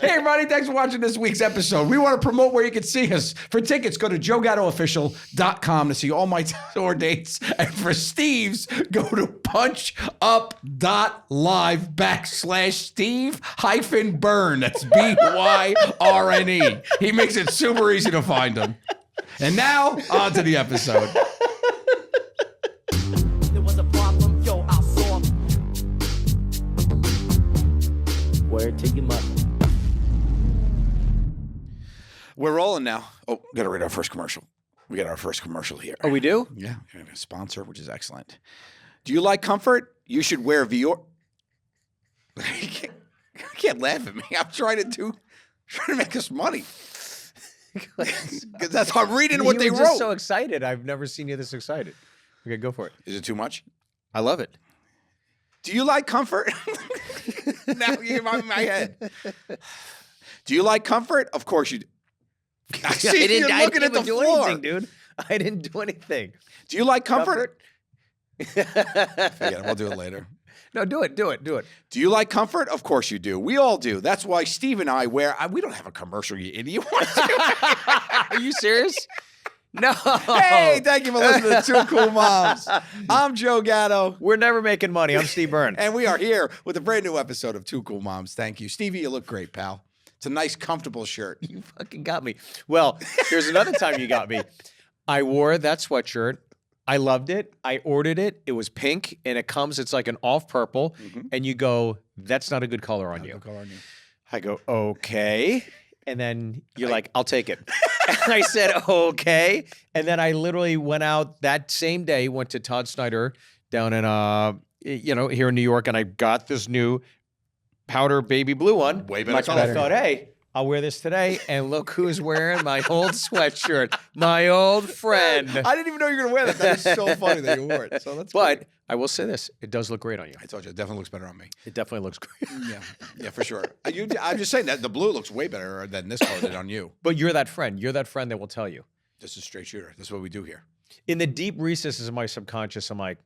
Hey, everybody, thanks for watching this week's episode. We want to promote where you can see us. For tickets, go to joegattoofficial.com to see all my tour dates. And for Steve's, go to punchup.live/Steve-Byrne. That's Byrne. He makes it super easy to find him. And now, on to the episode. There was a problem, yo, I saw. Word to your mother. We're rolling now. Oh, got to read our first commercial. We got our first commercial here. Oh, we do? Yeah, we have a sponsor, which is excellent. Do you like comfort? You should wear Vior. I can't laugh at me. I'm trying to make us money. Because that's how I'm reading what they You were wrote. just so excited. I've never seen you this excited. Okay, go for it. Is it too much? I love it. Do you like comfort? Now you're in my head. Do you like comfort? Of course you do. I see you looking at the floor. Anything, dude. I didn't do anything. Do you like comfort? Forget it. We'll do it later. No, do it. Do Do you like comfort? Of course you do. We all do. That's why Steve and I wear. We don't have a commercial, you idiot. Are you serious? No. Hey, thank you for listening to Two Cool Moms. I'm Joe Gatto. We're never making money. I'm Steve Byrne. And we are here with a brand new episode of Two Cool Moms. Thank you. Stevie, you look great, pal. It's a nice, comfortable shirt. You fucking got me. Well, here's another time you got me. I wore that sweatshirt. I loved it. I ordered it. It was pink, and it's like an off purple. And you go, that's not a good color on you. I go, okay. And then you're like, I'll take it. And I said, okay. And then I literally went out that same day, went to Todd Snyder down in, here in New York, and I got this new powder baby blue one. Way better Much color. I thought, hey, I'll wear this today. And look who's wearing my old sweatshirt, my old friend. I didn't even know you were going to wear that. That is so funny that you wore it. So that's But great. I will say this, it does look great on you. I told you, it definitely looks better on me. It definitely looks great. Yeah, for sure. I'm just saying that the blue looks way better than this color did on you. But you're that friend. You're that friend that will tell you. This is straight shooter. This is what we do here. In the deep recesses of my subconscious, I'm like,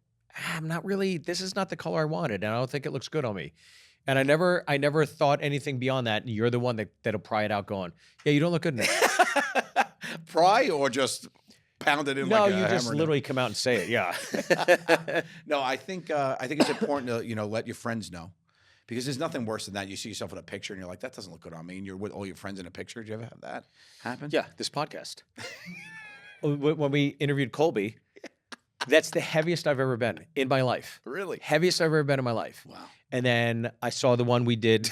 I'm not really, this is not the color I wanted, and I don't think it looks good on me. And I never thought anything beyond that. And you're the one that'll pry it out going, yeah, you don't look good in it. Pry or just pound it in No, like a you just hammer? literally come out and say it. Yeah. No, I think it's important to let your friends know, because there's nothing worse than that. You see yourself in a picture and you're like, that doesn't look good on me, and you're with all your friends in a picture. Did you ever have that happen? Yeah, this podcast. When we interviewed Colby, that's the heaviest I've ever been in my life. Really? Heaviest I've ever been in my life. Wow. And then I saw the one we did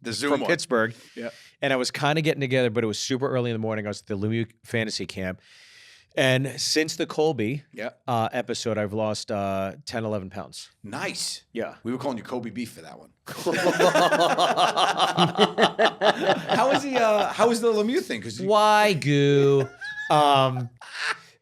The Zoom from one. Pittsburgh. Yeah. And I was kind of getting together, but it was super early in the morning. I was at the Lemieux Fantasy Camp. And since the Colby episode, I've lost 10, 11 pounds. Nice. Yeah. We were calling you Kobe Beef for that one. How was the Lemieux thing? Why goo?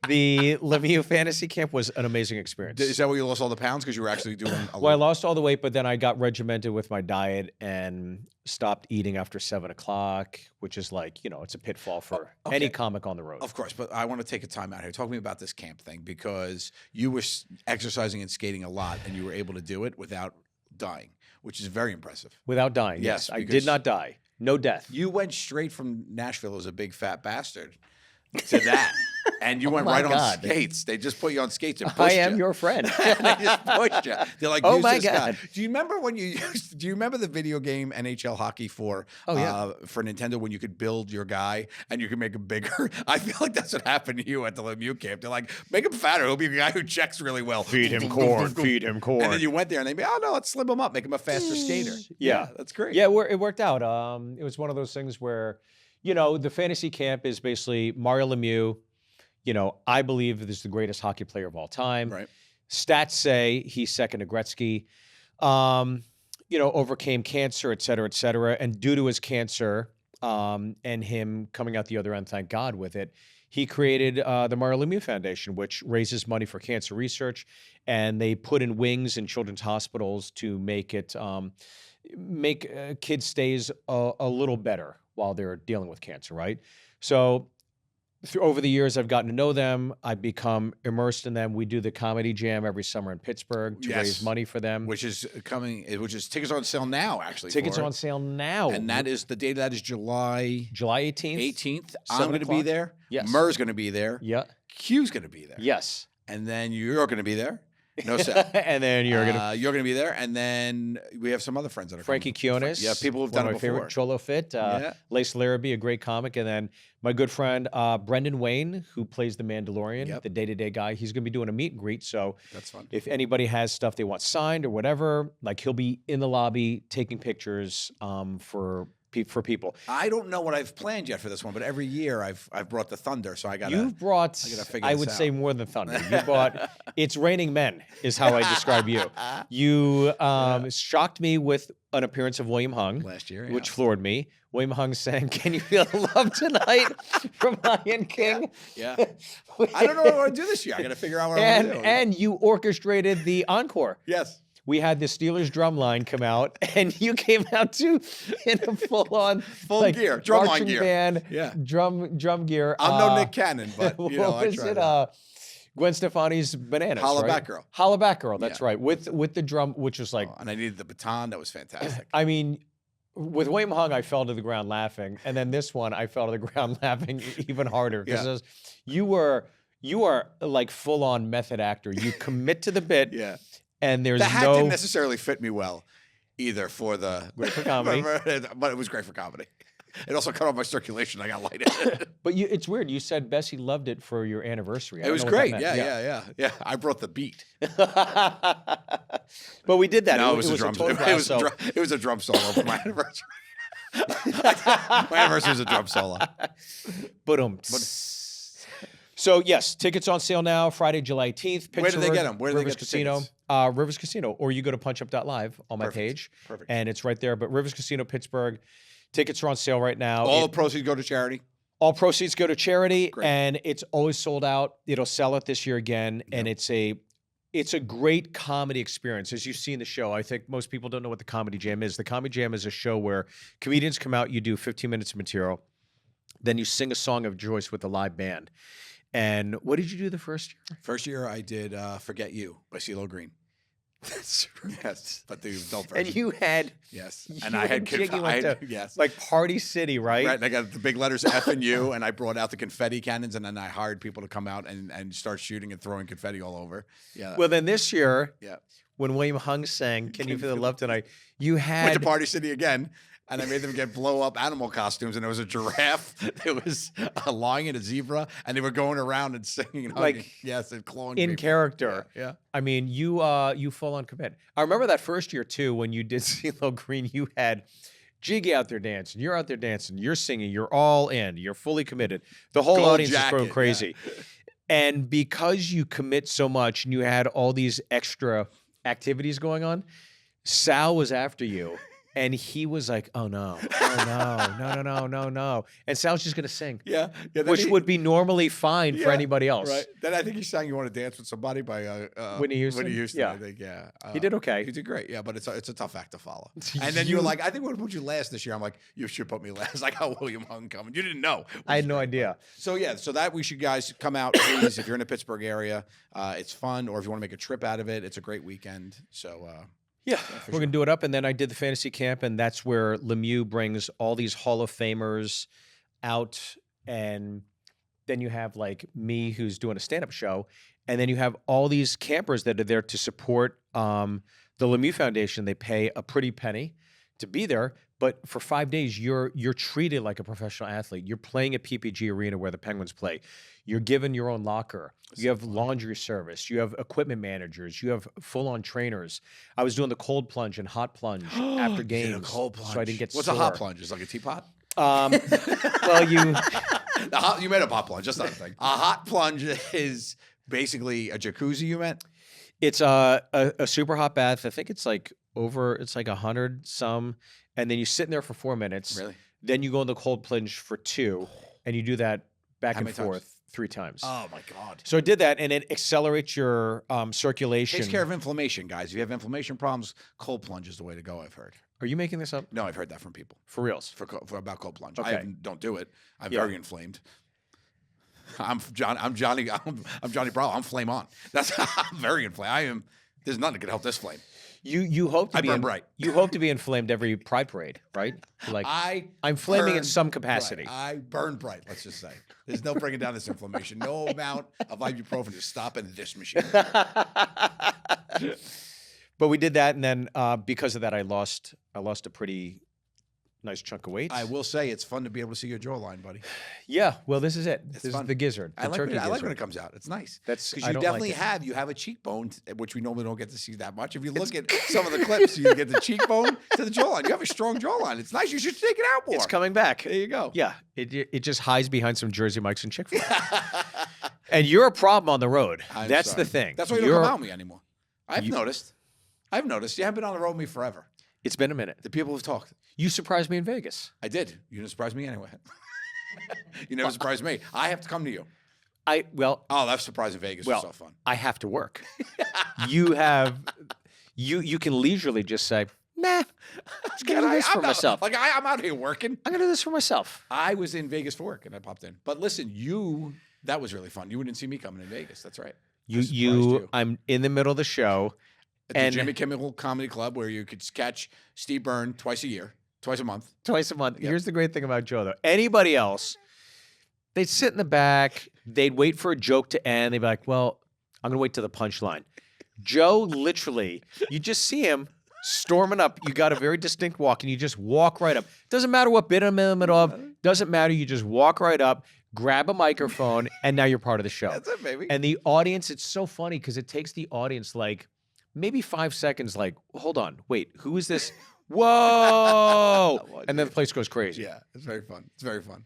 The Lemieux Fantasy Camp was an amazing experience. Is that where you lost all the pounds? Because you were actually doing a Well, I lost all the weight, but then I got regimented with my diet and stopped eating after 7 o'clock, which is like, it's a pitfall for any comic on the road. Of course, but I want to take a time out here. Talk to me about this camp thing, because you were exercising and skating a lot, and you were able to do it without dying, which is very impressive. Without dying, yes. I did not die. No death. You went straight from Nashville as a big fat bastard to that. And you went right on skates. They just put you on skates and pushed you. I am your friend. They just pushed you. They're like, oh use my this God. guy. Do you remember do you remember the video game NHL Hockey for Nintendo, when you could build your guy and you could make him bigger? I feel like that's what happened to you at the Lemieux camp. They're like, make him fatter. He'll be a guy who checks really well. Feed him corn. Feed him corn. And then you went there and they'd be, oh, no, let's slim him up. Make him a faster skater. Yeah. That's great. Yeah, it worked out. It was one of those things where, the fantasy camp is basically Mario Lemieux. I believe this is the greatest hockey player of all time. Right. Stats say he's second to Gretzky. Overcame cancer, et cetera, et cetera. And due to his cancer and him coming out the other end, thank God, with it, he created the Mario Lemieux Foundation, which raises money for cancer research. And they put in wings in children's hospitals to make it make kids' stays a little better while they're dealing with cancer, right? So over the years, I've gotten to know them. I've become immersed in them. We do the comedy jam every summer in Pittsburgh to raise money for them. Which is tickets are on sale now, actually. Tickets are on sale now. And that is the date of that is July 18th. 18th. I'm going to be there. Yes. Murr's going to be there. Yeah. Q's going to be there. Yes. And then you're going to be there. No sale. And then you're gonna be there, and then we have some other friends that are Frankie coming. Kionis. Yeah, people who've done it before. Favorite, Cholo Fit, Lace Larrabee, a great comic, and then my good friend Brendan Wayne, who plays the Mandalorian, the day-to-day guy. He's gonna be doing a meet and greet. So that's fun. If anybody has stuff they want signed or whatever, like he'll be in the lobby taking pictures for people. I don't know what I've planned yet for this one, but every year I've brought the thunder, so I got. You've brought. I would say more than thunder. You brought. It's raining men, is how I describe you. You shocked me with an appearance of William Hung last year, which floored me. William Hung sang, "Can you feel the love tonight?" from Lion King. Yeah. I don't know what I want to do this year. I got to figure out what I want to do. And you orchestrated the encore. Yes. We had the Steelers drum line come out, and you came out too in a full gear, drum line gear, band, yeah, drum gear. I'm no Nick Cannon, but you know, I tried. Gwen Stefani's Bananas, Holla right? Back Girl. Holla Back Girl, that's right. With the drum, which was like, and I needed the baton. That was fantastic. I mean, with William Hung, I fell to the ground laughing, and then this one, I fell to the ground laughing even harder because you were like full on method actor. You commit to the bit. Yeah. And there's the hat didn't necessarily fit me well, either for great for comedy, but it was great for comedy. It also cut off my circulation. I got lighted. But it's weird. You said Bessie loved it for your anniversary. It was great. Yeah. I brought the beat. But we did that. No, it was a drum. It was a drum solo for my anniversary. My anniversary was a drum solo. So yes, tickets on sale now. Friday, July 18th. Where do they get them? Where do they get Casino? Tickets? Rivers Casino, or you go to punchup.live on my page. Perfect. And it's right there. But Rivers Casino, Pittsburgh, tickets are on sale right now. All the proceeds go to charity. All proceeds go to charity, Great. and it's always sold out. It'll sell it this year again, and it's a great comedy experience. As you see in the show, I think most people don't know what the Comedy Jam is. The Comedy Jam is a show where comedians come out, you do 15 minutes of material, then you sing a song of choice with a live band. And what did you do the first year? First year I did Forget You by CeeLo Green. That's right. Yes, but the adult version. And you had and I had like Party City, right? Right, and I got the big letters F and U, and I brought out the confetti cannons, and then I hired people to come out and start shooting and throwing confetti all over. Yeah. Well, then this year, when William Hung sang "Can You Feel the Love Tonight," you had went to Party City again. And I made them get blow-up animal costumes, and there was a giraffe, there was a lion, a zebra, and they were going around and singing and hugging. And clawing in people. character. Yeah. I mean, you full on commit. I remember that first year too when you did CeeLo Green. You had Jiggy out there dancing. You're out there dancing. You're singing. You're all in. You're fully committed. The whole Gold audience jacket, is going crazy. Yeah. And because you commit so much, and you had all these extra activities going on, Sal was after you. And he was like, "Oh no, no!" And Sal's just gonna sing, which would be normally fine for anybody else. Right. Then I think he sang "You Want to Dance with Somebody" by Whitney Houston. Yeah. I think, he did okay. He did great. Yeah, but it's a tough act to follow. And then you were like, "I think we're gonna put you last this year." I'm like, "You should put me last." I got William Hung coming. You didn't know. I had no idea. So that we should guys come out, please, if you're in the Pittsburgh area. It's fun, or if you want to make a trip out of it, it's a great weekend. So. Yeah, we're going to do it up. And then I did the fantasy camp, and that's where Lemieux brings all these Hall of Famers out. And then you have like me who's doing a stand-up show. And then you have all these campers that are there to support the Lemieux Foundation. They pay a pretty penny to be there. But for 5 days, you're treated like a professional athlete. You're playing at PPG Arena where the Penguins play. You're given your own locker. You have laundry service. You have equipment managers. You have full-on trainers. I was doing the cold plunge and hot plunge after games. Cold plunge. So I didn't get What's sore. A hot plunge? It's like a teapot? Well, you made a hot plunge. That's not a thing. A hot plunge is basically a jacuzzi, you meant? It's a super hot bath. I think it's like 100 some. And then you sit in there for 4 minutes. Really? Then you go in the cold plunge for 2. And you do that back and forth 3 times. Oh, my God. So I did that, and it accelerates your circulation. Takes care of inflammation, guys. If you have inflammation problems, cold plunge is the way to go, I've heard. Are you making this up? No, I've heard that from people. For reals? For about cold plunge. Okay. I don't do it. I'm very inflamed. I'm John. I'm Johnny. I'm Johnny Bravo. I'm flame on. I'm very inflamed. I am. There's nothing that can help this flame. You hope to I be burn bright. You hope to be inflamed every Pride parade, right? Like I'm flaming in burn some capacity. bright. I burn bright. Let's just say there's no bringing down this inflammation. No amount of ibuprofen is stopping this machine. But we did that, and then because of that, I lost a pretty nice chunk of weight. I will say it's fun to be able to see your jawline, buddy. Yeah, well, this is it. This fun. is the gizzard. The I like turkey when gizzard. it comes out. It's nice. That's because I you don't definitely like it. you have a cheekbone, which we normally don't get to see that much. If you look at some of the clips, you get the cheekbone to the jawline. You have a strong jawline. It's nice. You should take it out more. It's coming back. There you go. Yeah, it just hides behind some Jersey Mike's and Chick-fil-A. And you're a problem on the road. I'm That's sorry. the thing. That's why you don't come out with me anymore. I've noticed. You haven't been on the road with me forever. It's been a minute. The people have talked. You surprised me in Vegas. I did. You didn't surprise me anyway. You never surprised me. I have to come to you. Oh, that surprise in Vegas was so fun. I have to work. You can leisurely just say, nah, I'm gonna do this for myself. I'm out here working. I'm gonna do this for myself. I was in Vegas for work and I popped in. But listen, that was really fun. You wouldn't see me coming in Vegas. That's right. I'm in the middle of the show. At the Jimmy Kimmel Comedy Club, where you could catch Steve Byrne twice a month. Twice a month. Yep. Here's the great thing about Joe, though. Anybody else, they'd sit in the back. They'd wait for a joke to end. They'd be like, well, I'm going to wait till the punchline. Joe, literally, you just see him storming up. You got a very distinct walk, and you just walk right up. Doesn't matter what bit I'm in the middle of. Doesn't matter. You just walk right up, grab a microphone, and now you're part of the show. That's it, baby. And the audience, it's so funny because it takes the audience like maybe 5 seconds, like, hold on, wait, who is this? Whoa! And then the place goes crazy. Yeah, it's very fun. It's very fun.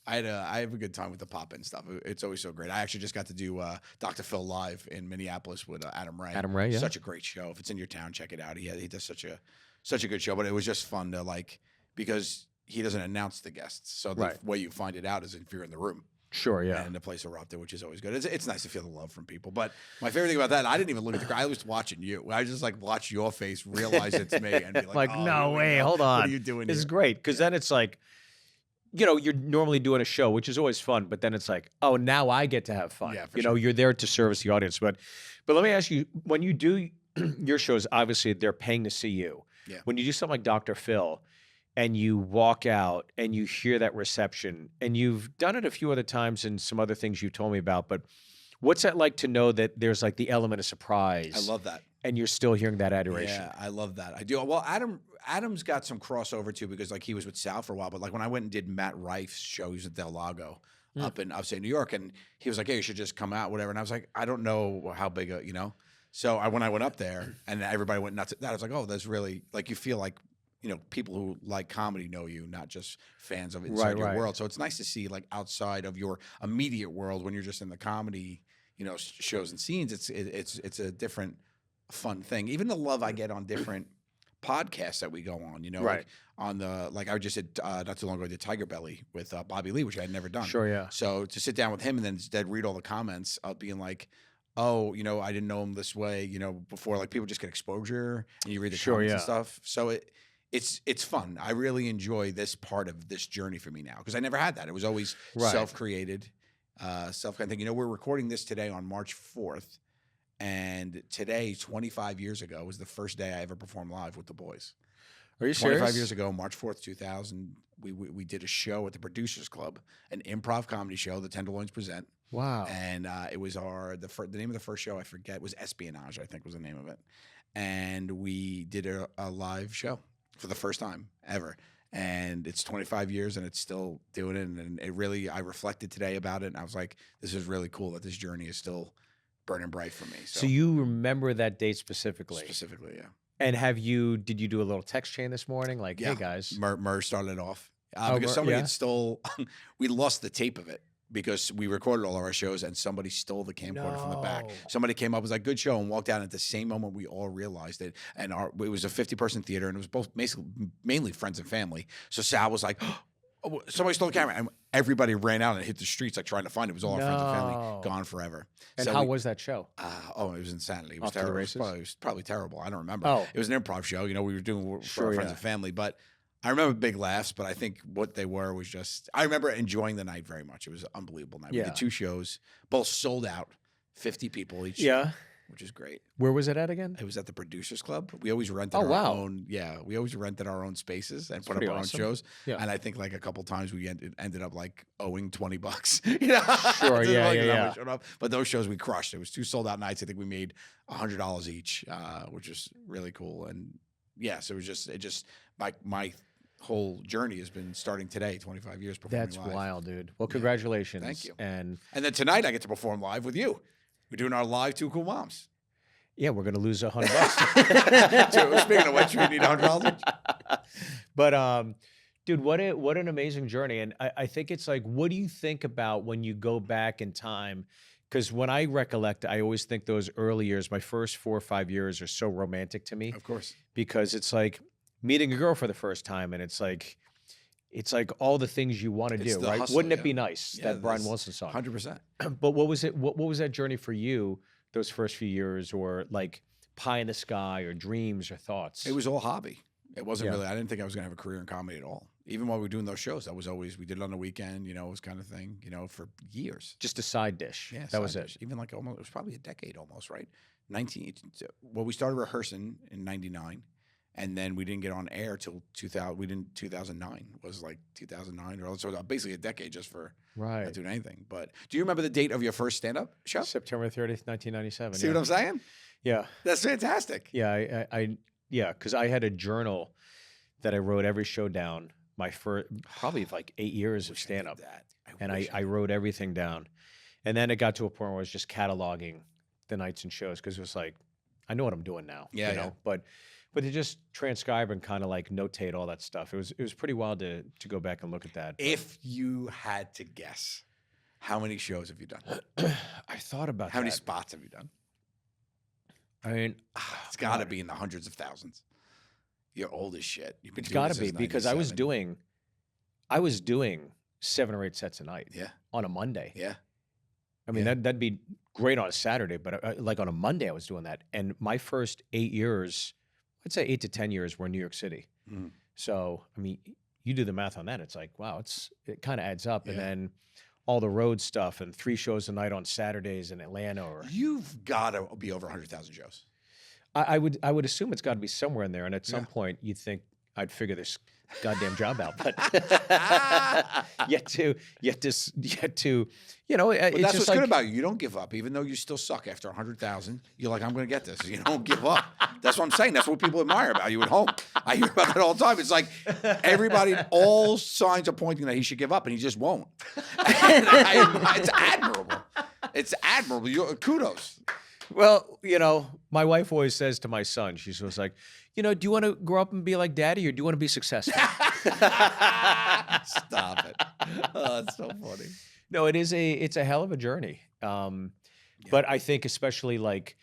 I have a good time with the pop-in stuff. It's always so great. I actually just got to do Dr. Phil live in Minneapolis with Adam Ray. Adam Ray, yeah. Such a great show. If it's in your town, check it out. He does such a good show. But it was just fun to because he doesn't announce the guests. So the way you find it out is if you're in the room. Sure, yeah. And the place erupted, which is always good. It's nice to feel the love from people. But my favorite thing about that, I didn't even look at the crowd. I was watching you. I just watch your face, realize it's me, and be like, oh, no way, hold on. What are you doing This here? is great because then it's like, you're normally doing a show, which is always fun, but then it's like, oh, now I get to have fun. Yeah, for sure. You're there to service the audience. But let me ask you, when you do your shows, obviously they're paying to see you. Yeah. When you do something like Dr. Phil, and you walk out and you hear that reception, and you've done it a few other times and some other things you told me about, but what's that like to know that there's the element of surprise? I love that. And you're still hearing that adoration. Yeah, I love that. I do. Well, Adam's got some crossover too because he was with Sal for a while, but when I went and did Matt Rife's show, he was at Del Lago up in upstate New York, and he was like, hey, you should just come out, whatever. And I was like, I don't know how big So when I went up there and everybody went nuts at that, I was like, oh, that's really you feel like people who like comedy know you, not just fans of inside your world. So it's nice to see outside of your immediate world when you're just in the comedy, shows and scenes. It's a different fun thing. Even the love I get on different podcasts that we go on, on the I just did not too long ago I did Tiger Belly with Bobby Lee, which I had never done. Sure, yeah. So to sit down with him and then instead read all the comments of being like, oh, I didn't know him this way, before people just get exposure and you read the comments and stuff. So it's fun. I really enjoy this part of this journey for me now because I never had that. It was always self-created, self-kind of thing. We're recording this today on March 4th, and today, 25 years ago, was the first day I ever performed live with the boys. Are you serious? 25 years ago, March 4th, 2000, we did a show at the Producers Club, an improv comedy show, the Tenderloins Present. Wow. And it was the name of the first show, I forget, was Espionage, I think was the name of it. And we did a live show for the first time ever. And it's 25 years and it's still doing it. And it really, I reflected today about it and I was like, this is really cool that this journey is still burning bright for me. So you remember that date specifically? Specifically, yeah. And did you do a little text chain this morning? Hey guys. Murr started it off. Because somebody had we lost the tape of it. Because we recorded all of our shows and somebody stole the camcorder from the back. Somebody came up, was like, good show, and walked out. And at the same moment, we all realized it. And it was a 50-person theater, and it was both mainly friends and family. So Sal was like, oh, somebody stole the camera. And everybody ran out and hit the streets trying to find it. It was all our friends and family, gone forever. And how was that show? It was insanity. It was Off to the terrible. races? It was probably terrible. I don't remember. Oh. It was an improv show. We were doing for our friends and family. But I remember big laughs, but I think what they were was just. I remember enjoying the night very much. It was an unbelievable night. We Yeah. did 2 shows, both sold out, 50 people each. Yeah. Which is great. Where was it at again? It was at the Producers Club. We always rented Oh, our wow. own. Yeah, we always rented our own spaces and put up pretty our awesome. own shows. Yeah. And I think like a couple times we ended up like owing $20. You know? Sure, Just yeah, like, yeah, you know, yeah. we showed up. But those shows we crushed. It was 2 sold out nights. I think we made $100 each, which is really cool. And yes, it just my whole journey has been starting today, 25 years performing That's live. wild, dude. Well, congratulations. Thank you. And And then tonight I get to perform live with you. We're doing our live 2 Cool Moms. yeah, we're gonna lose $100. So, speaking of which, we need $100 each. But dude, what an amazing journey. And I think it's like, what do you think about when you go back in time? Because when I recollect, I always think those early years, my first 4 or 5 years, are so romantic to me Of course. because it's like meeting a girl for the first time, and it's like all the things you want to It's do, the right? hustle, Wouldn't it yeah. be nice Yeah, that Brian that's Wilson song? 100%. But what was it? What was that journey for you? Those first few years, or like pie in the sky, or dreams, or thoughts? It was all hobby. It wasn't Yeah. really. I didn't think I was going to have a career in comedy at all. Even while we were doing those shows, that was always we did it on the weekend. You know, it was kind of thing. You know, for years. just a side dish. Yeah, that was side it. dish. Even like almost, it was probably a decade almost, right? 19. Well, we started rehearsing in '99, and then we didn't get on air till 2000. We didn't 2009 was like 2009 or so. Basically a decade just for Right. not doing anything. But do you remember the date of your first stand-up show? September 30th, 1997. See yeah. what I'm saying? Yeah. That's fantastic. Yeah. Yeah. Because I had a journal that I wrote every show down. My first, probably like 8 years of Wish I did stand up. that. And wish I wrote everything down. And then it got to a point where I was just cataloging the nights and shows because it was like, I know what I'm doing now. Yeah, You know? But to just transcribe and kind of like notate all that stuff, it was pretty wild to go back and look at that. If you had to guess, how many shows have you done? I thought about How many that. spots have you done? I mean, It's got to God. be in the hundreds of thousands. You're old as shit. You've been It's doing got this to be since because I was 97. doing 7 or 8 sets a night Yeah, on a Monday. yeah. I mean, Yeah. that'd be great on a Saturday, but like on a Monday, I was doing that. And my first 8 years, I'd say 8 to 10 years, were in New York City. Mhm. So, I mean, you do the math on that. It's like, wow, it kind of adds up. And Yeah. then all the road stuff and 3 shows a night on Saturdays in Atlanta, or You've got to be over 100,000 shows. I would assume it's got to be somewhere in there. And at some Yeah. point, you'd think I'd figure this goddamn job out, but yet to, you know, But it's that's just what's like, good about you. You don't give up, even though you still suck after 100,000. You're like, I'm going to get this. You don't give up. That's what I'm saying. That's what people admire about you at home. I hear about that all the time. It's like everybody, all signs are pointing that he should give up, and he just won't. And it's admirable. It's admirable. Kudos. well, you know, my wife always says to my son, she's always like, you know, do you want to grow up and be like daddy, or do you want to be successful? Stop it. Oh, that's so funny. No, it's a hell of a journey. But I think especially like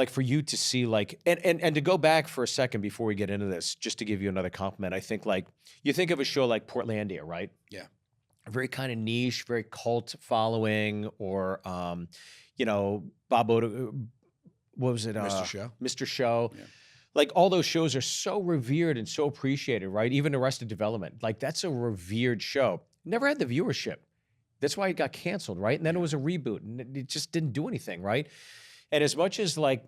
for you to see like, and to go back for a second before we get into this, just to give you another compliment, I think like you think of a show like Portlandia, right? Yeah. A very kind of niche, very cult following, or you know, Bob Oda, what was it? Mr. Show. Mr. Show. Yeah. Like all those shows are so revered and so appreciated, right? Even Arrested Development, like that's a revered show. Never had the viewership. That's why it got canceled, right? And then it was a reboot, and it just didn't do anything, right? And as much as like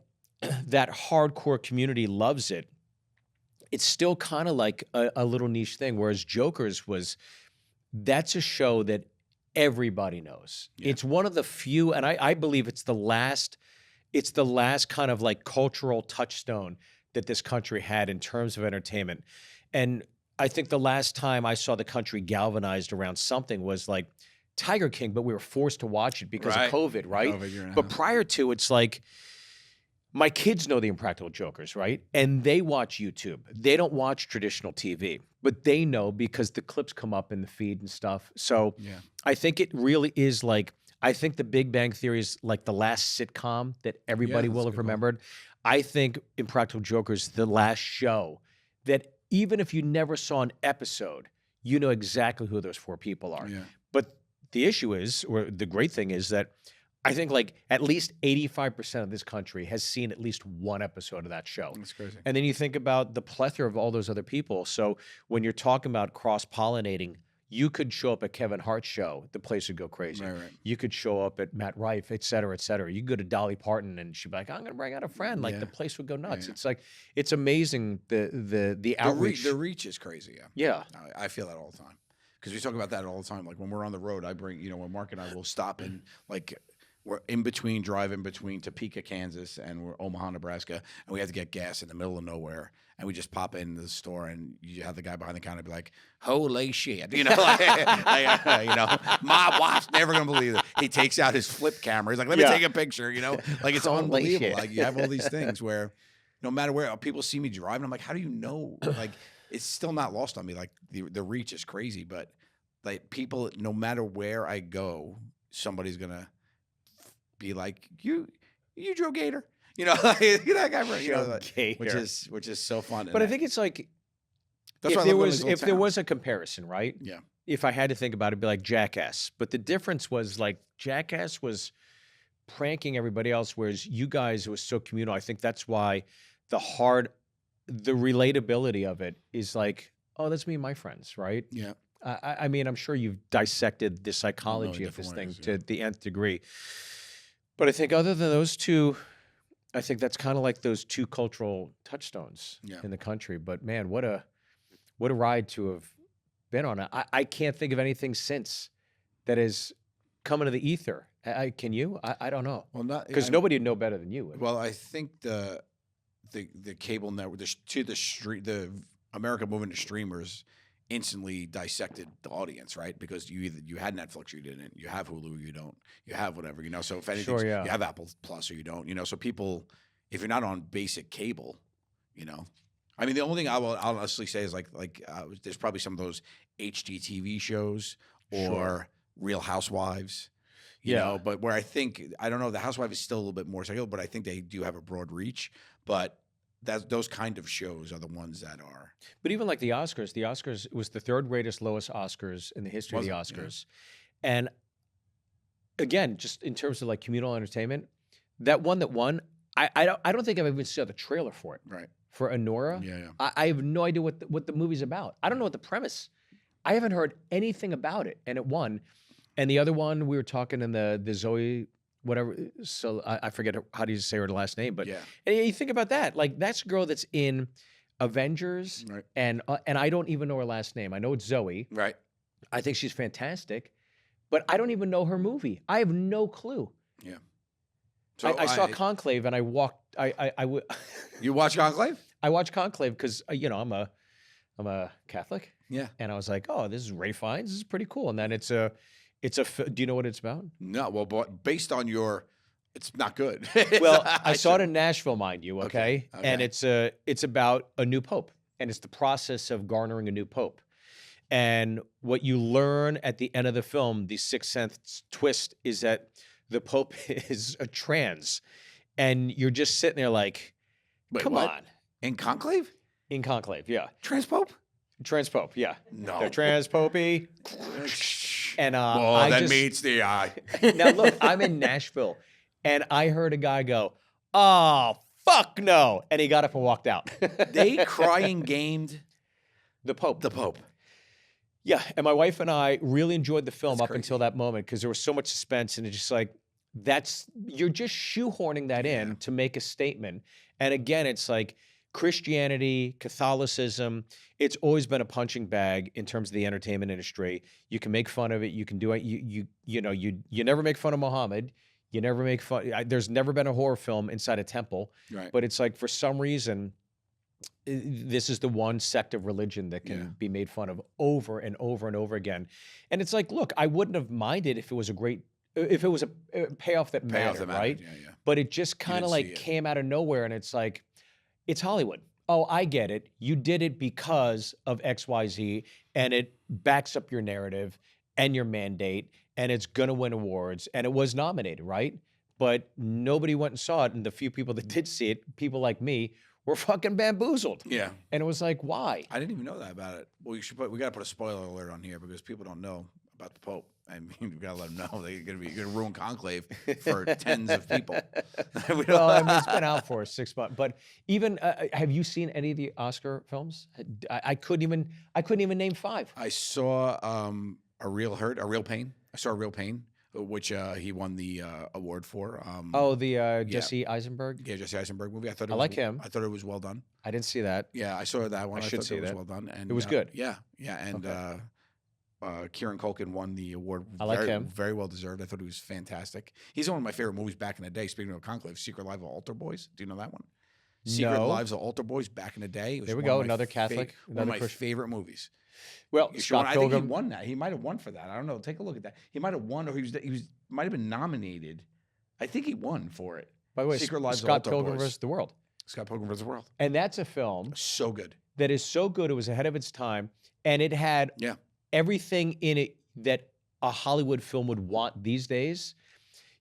that hardcore community loves it, it's still kind of like a little niche thing. Whereas Jokers that's a show that everybody knows. Yeah. It's one of the few, and I believe it's the last kind of like cultural touchstone that this country had in terms of entertainment. And I think the last time I saw the country galvanized around something was like Tiger King, but we were forced to watch it because Right. of COVID, right? COVID, year and a But half. prior to, it's like my kids know the Impractical Jokers, right? And they watch YouTube. They don't watch traditional TV, but they know because the clips come up in the feed and stuff. So Yeah. I think it really is like, I think the Big Bang Theory is like the last sitcom that everybody that's will a have good one. remembered. I think Impractical Jokers, the last show that even if you never saw an episode, you know exactly who those 4 people are. Yeah. But the issue is, or the great thing is that I think like at least 85% of this country has seen at least one episode of that show. That's crazy. And then you think about the plethora of all those other people. So when you're talking about cross-pollinating, you could show up at Kevin Hart's show, the place would go crazy. Right. You could show up at Matt Rife, et cetera, et cetera. You could go to Dolly Parton and she'd be like, I'm going to bring out a friend. Like the place would go nuts. Yeah. It's like, it's amazing the outreach. The reach is crazy. Yeah. I feel that all the time. Because we talk about that all the time. Like when we're on the road, I bring, when Mark and I will stop in, like we're drive in between Topeka, Kansas, and we're Omaha, Nebraska, and we have to get gas in the middle of nowhere. And we just pop into the store, and you have the guy behind the counter be like, "Holy shit!" My wife's never gonna believe it. He takes out his flip camera. He's like, "Let me take a picture." Like it's Holy unbelievable. shit. Like you have all these things where, no matter where people see me driving, I'm like, "How do you know?" Like it's still not lost on me. Like the reach is crazy, but like people, no matter where I go, somebody's gonna be like, "You Joe Gator." Like, that guy, which is so fun. But I think it's like, that's if there was a comparison, right? Yeah. If I had to think about it, it'd be like Jackass. But the difference was like Jackass was pranking everybody else, whereas you guys, it was so communal. I think that's why the relatability of it is like, oh, that's me and my friends, right? Yeah. I mean, I'm sure you've dissected the psychology of this thing to the nth degree. But I think other than those two, I think that's kind of like those two cultural touchstones in the country. But man, what a ride to have been on. I can't think of anything since that has come into the ether. Can you? I don't know. Well, not because nobody would know better than you would. Well, I think the cable network, the America moving to streamers instantly dissected the audience, right? Because you had Netflix or you didn't. You have Hulu, you don't. You have whatever, So if anything, you have Apple Plus or you don't. So people, if you're not on basic cable, I mean, the only thing I'll honestly say is like there's probably some of those HGTV shows or Real Housewives. You know, but where I don't know, the Housewife is still a little bit more secular, but I think they do have a broad reach. But those kind of shows are the ones that are. But even like the Oscars was the third lowest Oscars in the history of the Oscars. Yeah. And again, just in terms of like communal entertainment, that one that won, I don't think I've even seen the trailer for it. Right. For Anora. Yeah. I have no idea what the movie's about. I don't know what the premise. I haven't heard anything about it, and it won. And the other one, we were talking in the Zoe, whatever. So I forget how do you say her last name, but and you think about that. Like that's a girl that's in Avengers, right. and I don't even know her last name. I know it's Zoe. Right. I think she's fantastic, but I don't even know her movie. I have no clue. Yeah. So I saw Conclave, and I walked. You watch Conclave? I watched Conclave because I'm a Catholic. Yeah. And I was like, oh, this is Ray Fiennes. This is pretty cool. And then it's a. Do you know what it's about? No. Well, based on it's not good. Well, I saw it in Nashville, mind you. Okay. And it's about a new pope, and it's the process of garnering a new pope. And what you learn at the end of the film, the sixth sense twist, is that the pope is a trans, and you're just sitting there like, come on. In Conclave? In Conclave, yeah. Trans pope? Trans pope, yeah. No. They're trans popey. And that meets the eye. Now look, I'm in Nashville, and I heard a guy go, "Oh fuck no," and he got up and walked out. They crying gamed the Pope. The Pope. Yeah, and my wife and I really enjoyed the film up until that moment because there was so much suspense, and it's just like you're just shoehorning that in to make a statement. And again, it's like Christianity, Catholicism, it's always been a punching bag in terms of the entertainment industry. You can make fun of it. You can do it. You never make fun of Muhammad. You never make fun. There's never been a horror film inside a temple. Right. But it's like for some reason, this is the one sect of religion that can be made fun of over and over and over again. And it's like, look, I wouldn't have minded if it was a payoff that mattered, right? Yeah. But it just kind of like came out of nowhere, and it's like, it's Hollywood. Oh, I get it. You did it because of XYZ, and it backs up your narrative and your mandate, and it's going to win awards, and it was nominated, right? But nobody went and saw it, and the few people that did see it, people like me, were fucking bamboozled. Yeah. And it was like, why? I didn't even know that about it. Well, we got to put a spoiler alert on here because people don't know. about the Pope. I mean, we gotta let them know they're gonna ruin Conclave for tens of people. Well, I mean, it's been out for 6 months. But even, have you seen any of the Oscar films? I couldn't even name 5. I saw a Real Pain. I saw A Real Pain, which he won the award for. Jesse Eisenberg. Yeah, Jesse Eisenberg movie. I like him. I thought it was well done. I didn't see that. Yeah, I saw that one. I should thought see it was that. well done, and It was good. Yeah, and Kieran Culkin won the award. I like very, him. Very well deserved. I thought he was fantastic. He's one of my favorite movies back in the day. Speaking of Conclave, Secret Lives of Altar Boys. Do you know that one? Secret No. Lives of Altar Boys back in the day. It was There we one go, of my another Catholic, one of another my Christian. favorite movies. Well, You Scott sure? I think he Pilgrim. won that. He might have won for that. I don't know. Take a look at that. He might have won, or he might have been nominated. I think he won for it. By the way, Secret Lives of Scott Altar Pilgrim Boys. versus the World. Scott Pilgrim vs. the World. And that's a film So good. that is so good. It was ahead of its time, and it had Yeah. everything in it that a Hollywood film would want these days.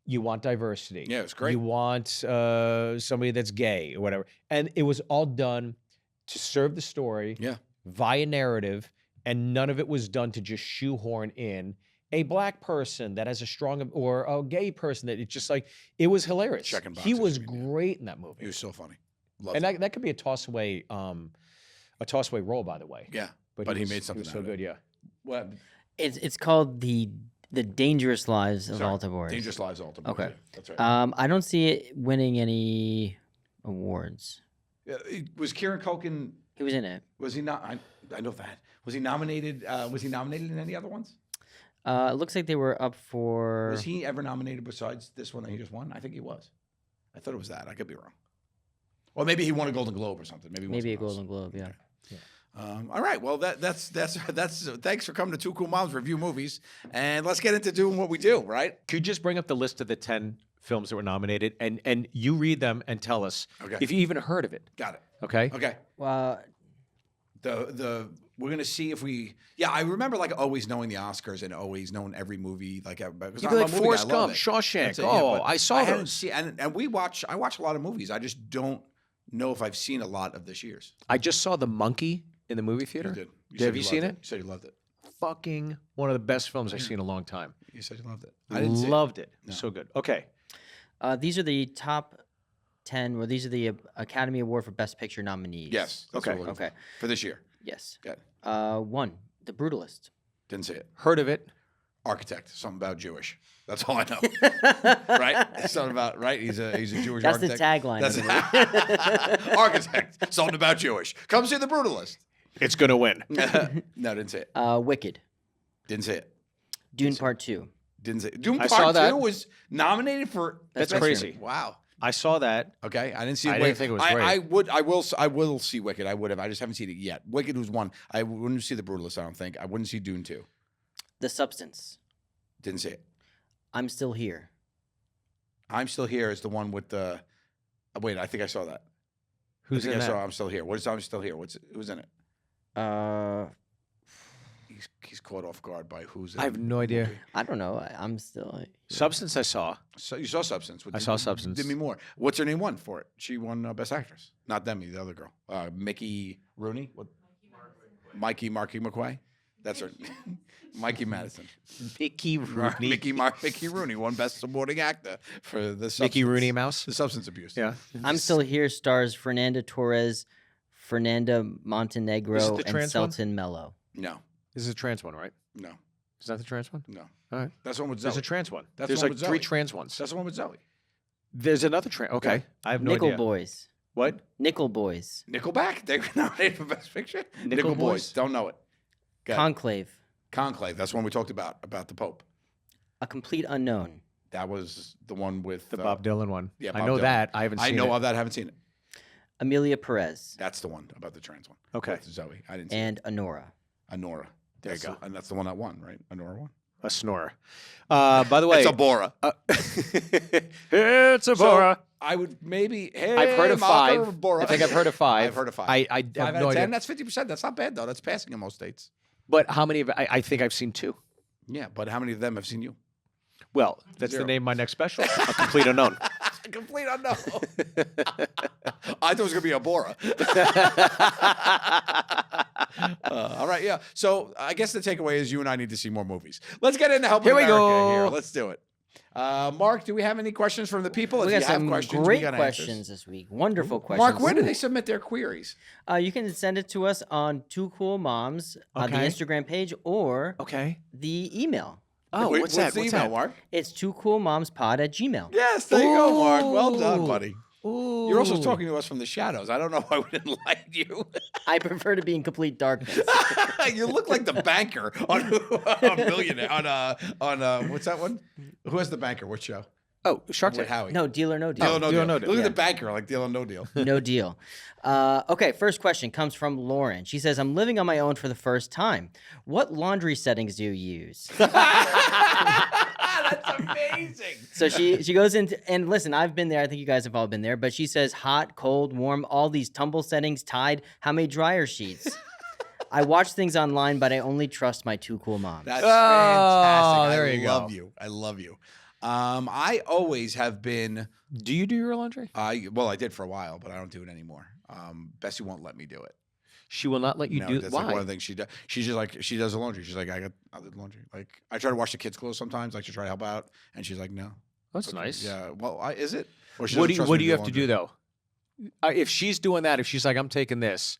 You want diversity. Yeah, it was great. You want somebody that's gay or whatever. And it was all done to serve the story Yeah. via narrative, and none of it was done to just shoehorn in a black person that has a strong, or a gay person that it's just like, it was hilarious. Checking He boxes, was we did. great in that He movie. was so funny. Loved And it. that could be a toss away role, by the way. Yeah. But he was- made something was out so of it. good, yeah. What? It's called the Dangerous Lives of Sorry. Altar Boys. Dangerous Lives of Altar Boys. Okay. Yeah, that's right. I don't see it winning any awards. Was Kieran Culkin? He was in it. Was he not? I know that. Was he nominated? Was he nominated in any other ones? It looks like they were up for. Was he ever nominated besides this one that he just won? I think he was. I thought it was that. I could be wrong. Or maybe he won a Golden Globe or something. Maybe he won Maybe a something else. Golden Globe. Yeah. All right. Well, that's thanks for coming to Two Cool Moms Review Movies, and let's get into doing what we do. Right? Could you just bring up the list of the 10 films that were nominated, and you read them and tell us Okay. if you even heard of it? Got it. Okay. Okay. Well, We're gonna see if we. Yeah, I remember like always knowing the Oscars and always knowing every movie because You'd I'm be a like movie guy, Forrest I love Gump, it. Shawshank. That's it, Oh, but I saw haven't those. seen, and I watch a lot of movies. I just don't know if I've seen a lot of this year's. I just saw The Monkey in the movie theater. You did. Have you seen loved it? You said you loved it. Fucking one of the best films I've seen in a long time. You said you loved it. I I didn't see it. loved it. No. So good. Okay. these are the top 10. Well, these are the Academy Award for Best Picture nominees. Yes. That's Okay. what we're looking Okay. for this year. Yes. Good. 1, The Brutalist. Didn't see it. Heard of it. Architect. Something about Jewish. That's all I know. Right? Something about right. He's a Jewish That's the architect. tagline. That's of the movie. Architect. Something about Jewish. Come see The Brutalist. It's going to win. No, didn't see it. Wicked. Didn't see it. Dune Part 2. Didn't see it. Doom I Part saw that. 2 was nominated for. That's Best crazy. Picture. Wow. I saw that. Okay, I didn't see. I didn't think it was great. I will see Wicked. I would have. I just haven't seen it yet. Wicked was one. I wouldn't see The Brutalist. I don't think. I wouldn't see Dune 2. The Substance. Didn't see it. I'm Still Here. I'm Still Here is the one with the. Wait, I think I saw that. Who's I think in I that? saw I'm Still Here. What is I'm Still Here? Who's in it? He's caught off guard by who's in I have the no idea. movie. I don't know. I'm still. Substance I saw. So you saw Substance. With I saw Substance. Demi Moore. What's her name won for it? She won Best Actress. Not Demi, the other girl. Mickey Rooney. What? Marky McQuay. That's her. Mikey Madison. Mickey Rooney. Mickey Rooney won Best Supporting Actor for the substance, Mickey Rooney Mouse. the substance abuse. Yeah. I'm Still Here stars Fernanda Torres, Fernanda Is it Montenegro, the and trans one? Selton Mello. No, This is a trans one, right? no, Is that the trans one? no. All right. That's the one with Zoe. There's a trans one. That's There's the one like with 3 Zoe. trans ones. That's the one with Zoe. There's another trans. Okay. Yeah. I have no Nickel idea. Boys. What? Nickel Boys. Nickelback. They were nominated for Best Picture. Nickel Boys. Boys. Don't know it. Go ahead. Conclave. Conclave. That's one we talked about the Pope. A Complete Unknown. That was the one with The Bob Dylan one. Yeah, I Bob know Dylan. that. I haven't seen I it. know of that. I haven't seen it. Amelia Perez. That's the one about the trans one. Okay. With Zoe. I didn't see And Honora. it. Honora. There you That's go. And that's the one that won, right? Honora won. A snorer. By the way. It's a Bora. It's a Bora. I would maybe. Hey, I've heard of Martha 5. Bora. I think I've heard of 5. I've heard of 5. I Five have out no of 10. idea. That's 50%. That's not bad though. That's passing in most states. But how many of I think I've seen 2. Yeah, but how many of them have seen you? Well, that's 0. the name of my next special. A Complete Unknown. Complete unknown. I thought it was gonna be a Bora. All right, yeah. So I guess the takeaway is you and I need to see more movies. Let's get into Helping Here we America go. here. Let's do it. Mark, do we have any questions from the people? We If got you have some questions, great we got questions answers. this week. Wonderful questions. Mark, where do they submit their queries? You can send it to us on Two Cool Moms on the Okay. Instagram page or Okay. the email. Oh, Wait, what's that? the What's email, that? Mark? It's twocoolmomspod@gmail.com. Yes, there you go, Mark. Well done, buddy. Ooh. You're also talking to us from the shadows. I don't know why we didn't like you. I prefer to be in complete darkness. You look like the banker on a Millionaire on what's that one? Who has the banker? What show? Oh, Shark With Tank. Howie. No, Deal or No Deal. Deal or no Deal or deal. No Deal. Look at Yeah. the banker, like Deal or No Deal. No deal. Okay, first question comes from Lauren. She says, I'm living on my own for the first time. What laundry settings do you use? That's amazing. So she goes into, and listen, I've been there. I think you guys have all been there. But she says hot, cold, warm, all these tumble settings, Tide, how many dryer sheets? I watch things online, but I only trust my Two Cool Moms. That's fantastic. there I you love go. you. I love you. I always have been. Do you do your laundry? Well, I did for a while, but I don't do it anymore. Bessie won't let me do it. She will not let you No, do. that's Why? like one of the things she does. She's just like she does the laundry. She's like, I'll do the laundry. Like I try to wash the kids' clothes sometimes, like to try to help out, and she's like, no. That's Okay, nice. Yeah. Well, is it? Or she What doesn't do you trust What me do you have to laundry. do though? If she's doing that, if she's like, I'm taking this,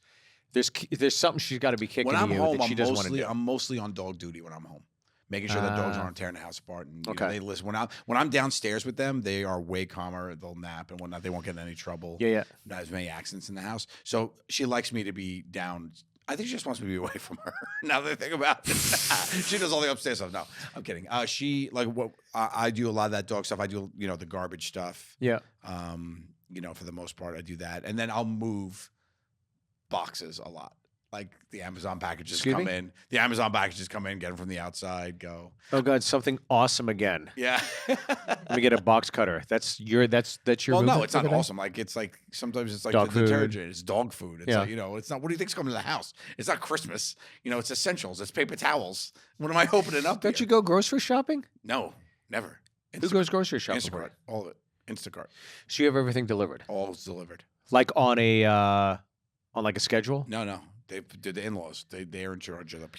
there's something she's got to be kicking When I'm to you home, that she doesn't want to do. I'm mostly on dog duty when I'm home, making sure the dogs aren't tearing the house apart. And you know, Okay. they listen. When I'm downstairs with them, they are way calmer. They'll nap and whatnot. They won't get in any trouble. Yeah. Not as many accidents in the house. So she likes me to be down. I think she just wants me to be away from her. Now that I think about it, she does all the upstairs stuff. No, I'm kidding. She like what I do a lot of that dog stuff. I do the garbage stuff. Yeah. For the most part, I do that, and then I'll move boxes a lot. Like the Amazon packages Excuse come me? in. The Amazon packages come in, get them from the outside, go. Oh God, something awesome again. Yeah. Let me get a box cutter. That's your. Well, Well, no, it's not awesome. Like it's like sometimes it's like Dog the food. detergent. It's dog food. It's Yeah. like, it's not. What do you think's coming to the house? It's not Christmas. It's essentials. It's paper towels. What am I opening up? Don't here? you go grocery shopping? No, never. Who goes grocery shopping? Instacart, for you? all of it. Instacart, So you have everything delivered, all is delivered. like on a like a schedule. No. They did the in-laws. They are in charge of the.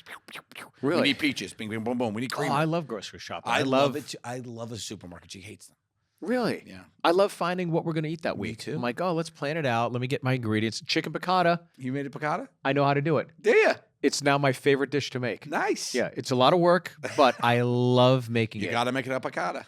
Really? We need peaches. Bing, bing, boom, boom. We need Oh, cream. I love grocery shopping. I love it. I love a supermarket. She hates them. Really? Yeah. I love finding what we're going to eat that Me week. too. I'm like, oh, let's plan it out. Let me get my ingredients. Chicken piccata. You made a piccata? I know how to do it. Do you? It's now my favorite dish to make. Nice. Yeah, it's a lot of work, but I love making You it. got to make it a piccata.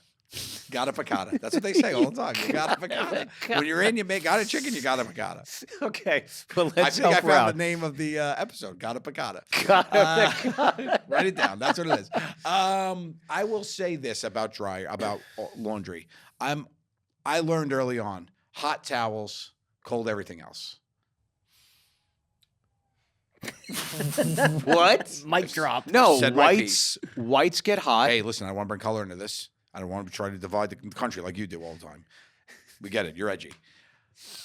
Got a piccata. That's what they say all the time. You got a piccata. When you're in, got a chicken, you got a piccata. Okay, well, I let's think I help her found out. the name of the episode. Got a piccata. Got a piccata. Write it down. That's what it is. I will say this about laundry. I learned early on hot towels, cold everything else. What? Mic drop. No, Said my whites get hot. Hey, listen, I want to bring color into this. I don't want to try to divide the country like you do all the time. We get it. You're edgy.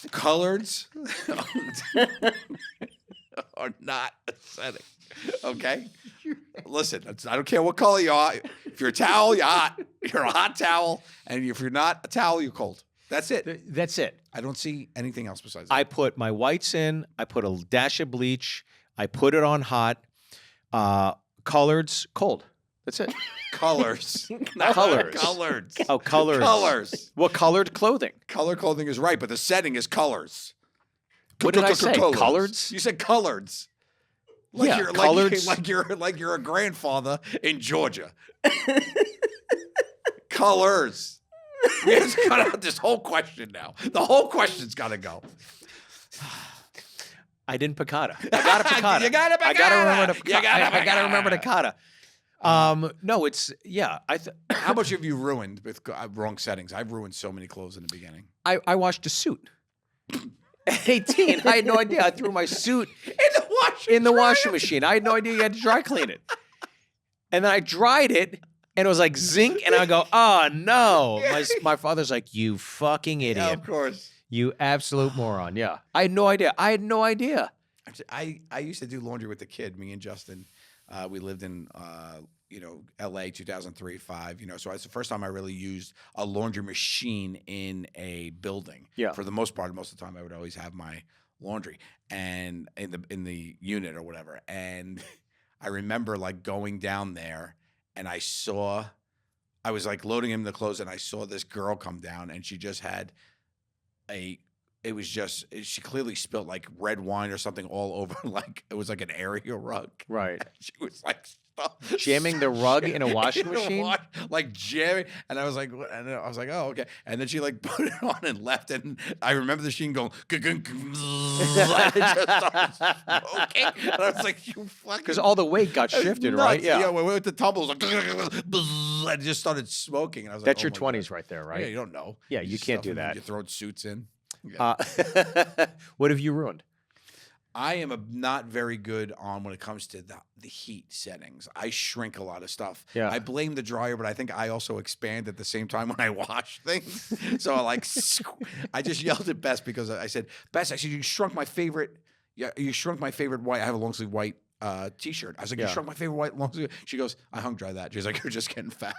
Coloreds are not aesthetic. Okay? Listen, I don't care what color you are. If you're a towel, you're hot. You're a hot towel. And if you're not a towel, you're cold. That's it. That's it. I don't see anything else besides that. I put my whites in. I put a dash of bleach. I put it on hot. Coloreds, cold. That's it. Colors. Not Colors. Colors. Oh, colors. Colors. What colored clothing? Color clothing is right, but the setting is colors. What did I say? Colors. Coloreds? You said coloreds. Like Yeah, you're coloreds. like you're a grandfather in Georgia. Colors. We have to cut out this whole question now. The whole question's got to go. I didn't piccata. I got a piccata. You got a I gotta piccata. remember to. You got a I gotta remember to piccata. kata. No, it's yeah. How much have you ruined with wrong settings? I've ruined so many clothes in the beginning. I washed a suit. At 18, I had no idea. I threw my suit in the washing machine. I had no idea you had to dry clean it. And then I dried it, and it was like zinc. And I go, oh no! My father's like, you fucking idiot. Yeah, of course. You absolute moron. Yeah. I had no idea. I used to do laundry with the kid, me and Justin. We lived in LA 2003, 5. So it's the first time I really used a laundry machine in a building. Yeah. For the most part, most of the time, I would always have my laundry and in the unit or whatever. And I remember like going down there, and I was like loading in the clothes, and I saw this girl come down, and she just had she clearly spilled like red wine or something all over, like it was like an area rug. Right. She was like Jamming the rug in a washing machine? like jamming, and I was like, oh, okay. And then she like put it on and left, and I remember the machine going, and it just started smoking, and I was like, you fucking, Because all the weight got shifted, nuts. right? Yeah, we went to tumbles, like, and it just started smoking, and I was like, That's oh your my 20s God. right there, right? Yeah, you don't know. Yeah, you can't do that. You're throwing suits in. Yeah. What have you ruined? I am not very good on when it comes to the heat settings. I shrink a lot of stuff. Yeah. I blame the dryer, but I think I also expand at the same time when I wash things. So I just yelled at Bess because I said, Bess, I said, you shrunk my favorite. Yeah, you shrunk my favorite white. I have a long sleeve white T-shirt. I was like, you shrunk my favorite white long sleeve. She goes, I hung dry that. She's like, you're just getting fat.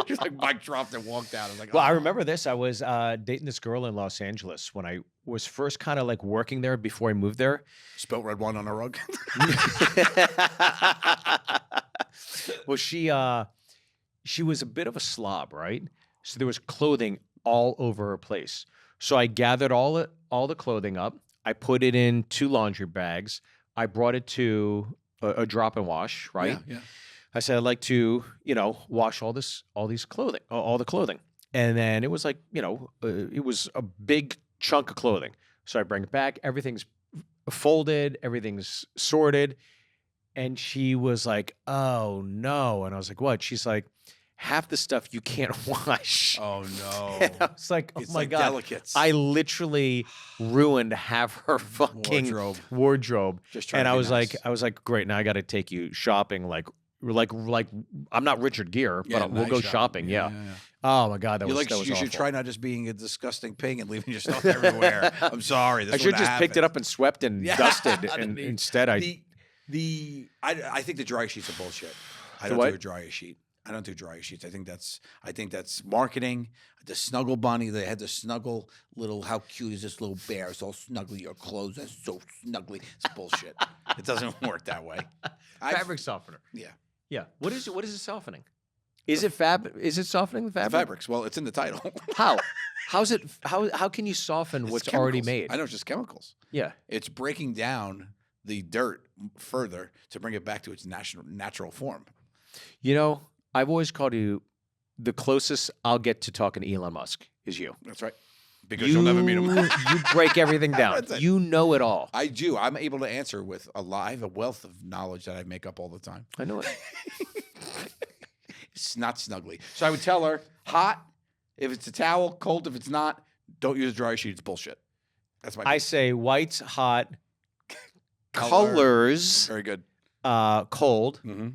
She's like, mic dropped and walked out. I was like, Well, I remember this. I was dating this girl in Los Angeles when I was first kind of like working there before I moved there. Spilt red wine on a rug. Well, she was a bit of a slob, right? So there was clothing all over her place. So I gathered all the clothing up. I put it in 2 laundry bags. I brought it to a drop and wash, right? Yeah. I said, I'd like to, wash all the clothing. And then it was like, it was a big chunk of clothing. So I bring it back. Everything's folded. Everything's sorted. And she was like, oh, no. And I was like, what? She's like, half the stuff you can't wash. Oh, no. And I was like, oh, It's my like God. delicates. I literally ruined half her fucking wardrobe. Just trying And to I be was nice. like, great. Now I got to take you shopping. Like I'm not Richard Gere, Yeah, but we'll nice go shopping. shopping. Yeah. Oh my God, that was You should awful. try not just being a disgusting pig and leaving your stuff everywhere. I'm sorry. I should have just picked it up and swept and dusted. And instead, I think the dryer sheets are bullshit. I The don't what? do a dryer sheet. I don't do dryer sheets. I think that's marketing. The Snuggle Bunny, they had the Snuggle little. How cute is this little bear? It's all snuggly. Your clothes are so snuggly. It's bullshit. It doesn't work that way. fabric softener. Yeah. Yeah. What is it softening? Is it softening the fabric? Fabrics. Well, it's in the title. How? How can you soften It's what's already chemicals. made? I know it's just chemicals. Yeah. It's breaking down the dirt further to bring it back to its natural form. I've always called you the closest I'll get to talking to Elon Musk is you. That's right. Because you'll never meet him. You break everything down. That's it. You know it all. I do. I'm able to answer with I have a wealth of knowledge that I make up all the time. I know it. It's not snuggly. So I would tell her, hot if it's a towel, cold if it's not. Don't use a dryer sheet. It's bullshit. That's my. I say white's hot, Color. colors Very good. cold. Mm-hmm.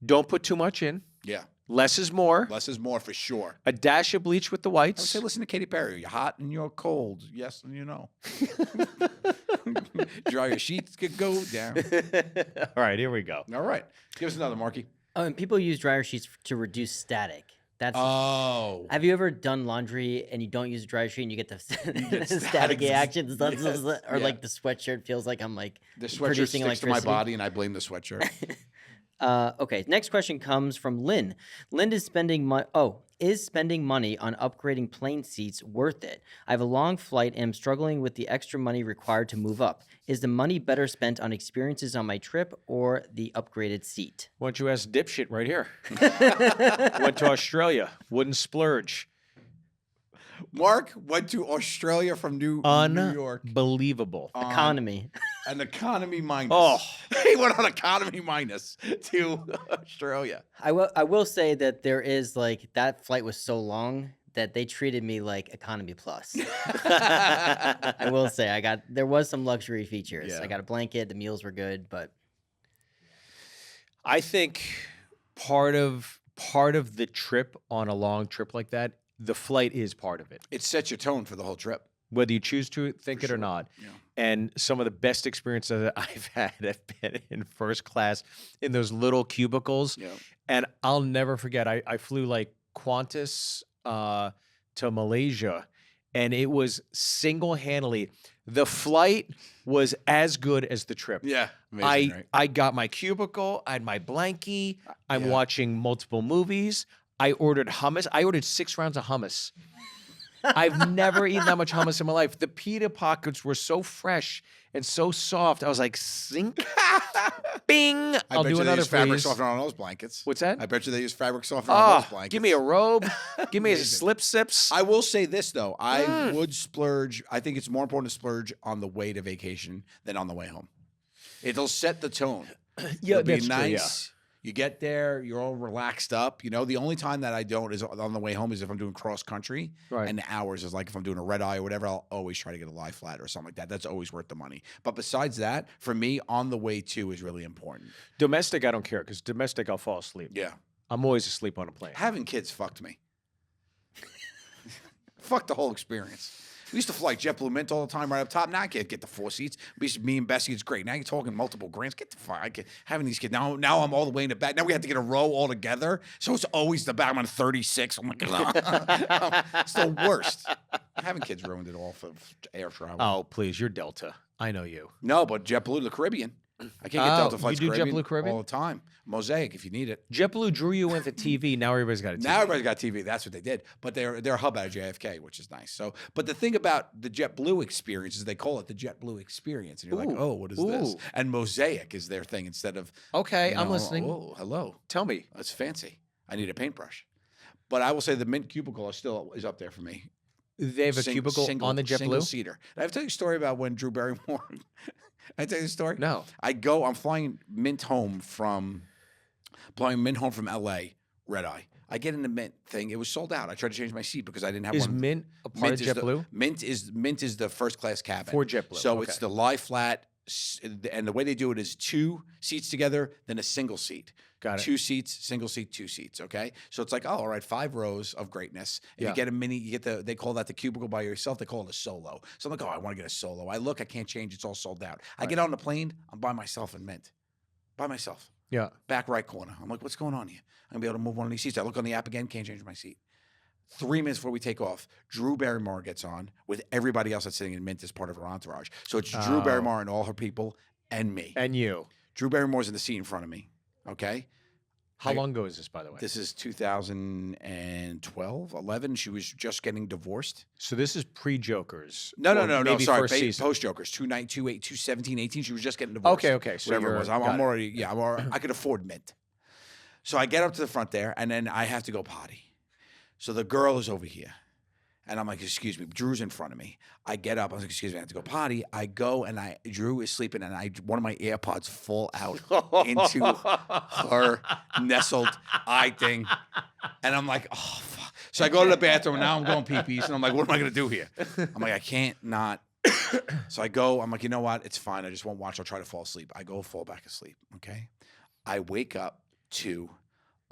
Don't put too much in. Yeah. Less is more. Less is more for sure. A dash of bleach with the I would whites. say listen to Katy Perry. You're hot and you're cold. Yes, and you know. Dryer sheets could go down. All right, here we go. All right. Give us another, Marky. Oh, and people use dryer sheets to reduce static. That's. Oh. Have you ever done laundry and you don't use a dryer sheet and you get the get static static. reactions, or Yeah. like the sweatshirt feels like I'm like The sweatshirt producing sticks to my electricity. body and I blame the sweatshirt. Okay, next question comes from Lynn. Lynn is spending money. Is spending money on upgrading plane seats worth it? I have a long flight and am struggling with the extra money required to move up. Is the money better spent on experiences on my trip or the upgraded seat? Why don't you ask dipshit right here? Went to Australia. Wouldn't splurge. Mark went to Australia from New York. Unbelievable. Economy. An economy minus. Oh. He went on economy minus to Australia. I will say that there is like that flight was so long that they treated me like economy plus. I will say there was some luxury features. Yeah. I got a blanket, the meals were good, but I think part of the trip on a long trip like that, the flight is part of it. It sets your tone for the whole trip. whether you choose to think it or not. Yeah. And some of the best experiences that I've had have been in first class in those little cubicles. Yeah. And I'll never forget, I flew like Qantas to Malaysia, and it was single-handedly, the flight was as good as the trip. Yeah. Amazing, right? I got my cubicle, I had my blankie, I'm yeah. watching multiple movies. I ordered hummus. I ordered 6 rounds of hummus. I've never eaten that much hummus in my life. The pita pockets were so fresh and so soft. I was like, sink, bing. I'll bet do you they another, use fabric please. softener on those blankets. What's that? I bet you they use fabric softener on those Oh, blankets. give me a robe. Give me a Amazing. slip sips. I will say this though, I would splurge. I think it's more important to splurge on the way to vacation than on the way home. It'll set the tone. Yeah, It'll be that's true, yeah. nice. You get there, you're all relaxed up. You know, the only time that I don't is on the way home is if I'm doing cross country. Right. And the hours is like if I'm doing a red eye or whatever, I'll always try to get a lie flat or something like that. That's always worth the money. But besides that, for me, on the way to is really important. Domestic, I don't care because domestic, I'll fall asleep. Yeah. I'm always asleep on a plane. Having kids fucked me. Fucked the whole experience. We used to fly JetBlue Mint all the time right up top. Now I can't get the 4 seats. Me and Bessie, it's great. Now you're talking multiple grands. Get the fuck. I get having these kids. Now I'm all the way in the back. Now we have to get a row all together. So it's always the back. I'm on 36. I'm like, it's the worst. Having kids ruined it all for air travel. Oh, please. You're Delta. I know you. No, but JetBlue, the Caribbean. I can't get Oh, Delta you flights. do JetBlue Caribbean? all the time. Mosaic if you need it. JetBlue drew you with a TV. Now everybody's got a TV. Now everybody's got TV. That's what they did. But they're a hub out of JFK, which is nice. So, but the thing about the JetBlue experience is they call it the JetBlue experience, and you're like, Ooh. oh, what is this? Ooh. And Mosaic is their thing instead of Okay, you I'm know, listening. Oh, hello, Tell me. that's fancy. I need a paintbrush. But I will say the Mint cubicle is up there for me. They have a cubicle on the single JetBlue? seater. Did I ever tell you a story about when Drew Barrymore? I tell you the story. No. I'm flying Mint home from LA, red eye. I get in the Mint thing. It was sold out. I tried to change my seat because I didn't have Is one. Mint a part of is the- JetBlue? Mint is the first class cabin For JetBlue, So it's okay. the lie flat, and the way they do it is 2 seats together, then a single seat. Got it. 2 seats, single seat, 2 seats. Okay, so it's like, oh, all right, 5 rows of greatness. If Yeah. you get a mini, you get they call that the cubicle by yourself. They call it a solo. So I'm like, oh, I want to get a solo. I look, I can't change. It's all sold out. I get on the plane. I'm by myself in Mint, by myself. Yeah. Back right corner. I'm like, what's going on here? I'm gonna be able to move one of these seats. I look on the app again, can't change my seat. 3 minutes before we take off, Drew Barrymore gets on with everybody else that's sitting in Mint as part of her entourage. So it's Drew Oh. Barrymore and all her people and me. And you. Drew Barrymore's in the seat in front of me. Okay. How long ago is this, by the way? This is 2012, 11. She was just getting divorced. So this is pre-Jokers. No. or maybe Sorry. first season. Post Jokers. 2017, 18. She was just getting divorced. Okay. So Whatever it you're- was. got I'm it. already, yeah, I could afford Mint. So I get up to the front there, and then I have to go potty. So the girl is over here. And I'm like, excuse me, Drew's in front of me. I get up, I was like, excuse me, I have to go potty. I go and Drew is sleeping and one of my AirPods fall out into her nestled eye thing. And I'm like, oh, fuck. So I go to the bathroom and now I'm going pee-pees and I'm like, what am I going to do here? I'm like, I can't not. So I go, I'm like, you know what? It's fine. I just won't watch. I'll try to fall asleep. I go fall back asleep, okay? I wake up to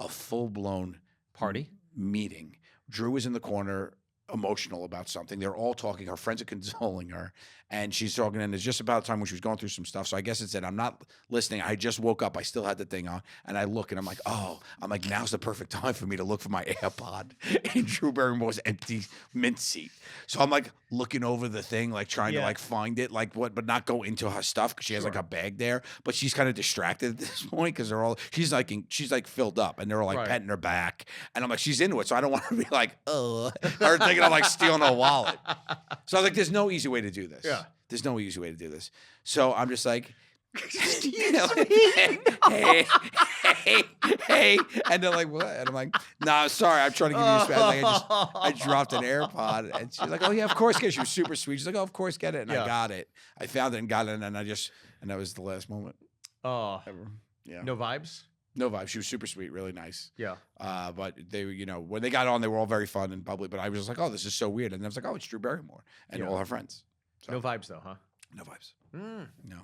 a full-blown Party? meeting. Drew is in the corner, emotional about something. They're all talking. Her friends are consoling her, and she's talking. And it's just about time when she was going through some stuff. So I guess it said, "I'm not listening. I just woke up. I still had the thing on." And I look, and I'm like, "Oh, I'm like, now's the perfect time for me to look for my AirPod in Drew Barrymore's empty Mint seat." So I'm like looking over the thing, like trying to like find it, like what, but not go into her stuff because she has like a bag there. But she's kind of distracted at this point because she's like filled up, and they're all like petting her back, and I'm like, she's into it, so I don't want to be like, oh, her thinking I'm like stealing her wallet. So I was like, there's no easy way to do this. Yeah. There's no easy way to do this. So I'm just like, hey, and they're like, what? And I'm like, nah, sorry, I'm trying to give you space. Like, I dropped an AirPod, and she's like, oh yeah, of course, get it. She was super sweet. She's like, oh, of course, get it. And I got it. I found it and got it, and that was the last moment Oh, ever. Yeah. no vibes? No vibe. She was super sweet, really nice. Yeah. But they, when they got on, they were all very fun and bubbly. But I was just like, oh, this is so weird. And I was like, oh, it's Drew Barrymore and all her friends. So, No vibes, though, huh? no vibes. Mm. No.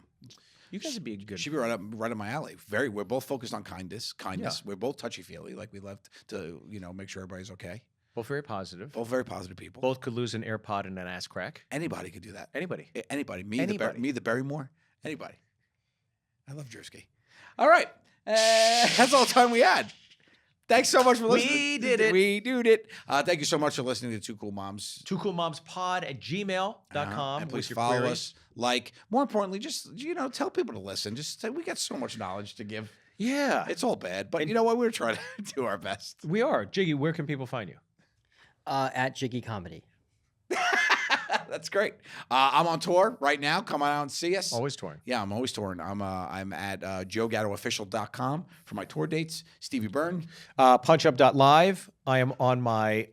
You guys would be good. She'd be right up my alley. We're both focused on kindness. Yeah. We're both touchy feely. Like we love to, make sure everybody's okay. Both very positive. Both very positive people. Both could lose an AirPod and an ass crack. Anybody could do that. Anybody. Anybody. Me, Anybody. the Barrymore. Anybody. I love Jersey. All right. That's all the time we had. Thanks so much for listening. We did it. We did it. Thank you so much for listening to Two Cool Moms. twocoolmomspod@gmail.com. And please with your follow queries. us. Like, more importantly, just, tell people to listen. Just say, we got so much knowledge to give. Yeah. It's all bad. But you know what? We're trying to do our best. We are. Jiggy, where can people find you? At Jiggy Comedy. That's great. I'm on tour right now. Come on out and see us. Always touring. Yeah, I'm always touring. I'm at joegattoofficial.com for my tour dates. Stevie Byrne. Punchup.live. I am on my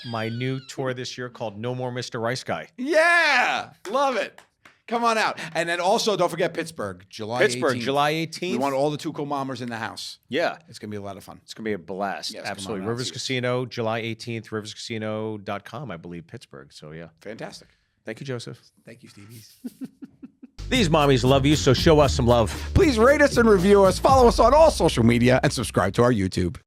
my new tour this year called No More Mr. Rice Guy. Yeah, love it. Come on out. And then also, don't forget Pittsburgh, July 18th. July 18th. We want all the Two Cool Mommers in the house. Yeah. It's going to be a lot of fun. It's going to be a blast. Yes, come on Absolutely. out, Rivers see us. Casino, July 18th, riverscasino.com, I believe, Pittsburgh. So, yeah. Fantastic. Thank you, Joseph. Thank you, Stevies. These mommies love you, so show us some love. Please rate us and review us, follow us on all social media, and subscribe to our YouTube.